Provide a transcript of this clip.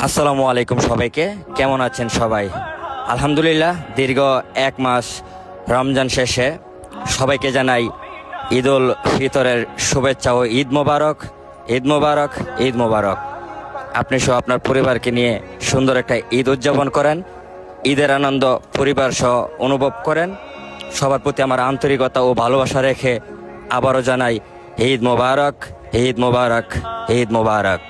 আসসালামু আলাইকুম সবাইকে, কেমন আছেন সবাই? আলহামদুলিল্লাহ, দীর্ঘ এক মাস রমজান শেষে সবাইকে জানাই ঈদ উল ফিতরের শুভেচ্ছা ও ঈদ মোবারক। ঈদ মোবারক, ঈদ মোবারক। আপনি সহ আপনার পরিবারকে নিয়ে সুন্দর একটা ঈদ উদযাপন করেন, ঈদের আনন্দ পরিবার সহ অনুভব করেন। সবার প্রতি আমার আন্তরিকতা ও ভালোবাসা রেখে আবারও জানাই ঈদ মোবারক, ঈদ মোবারক, ঈদ মোবারক।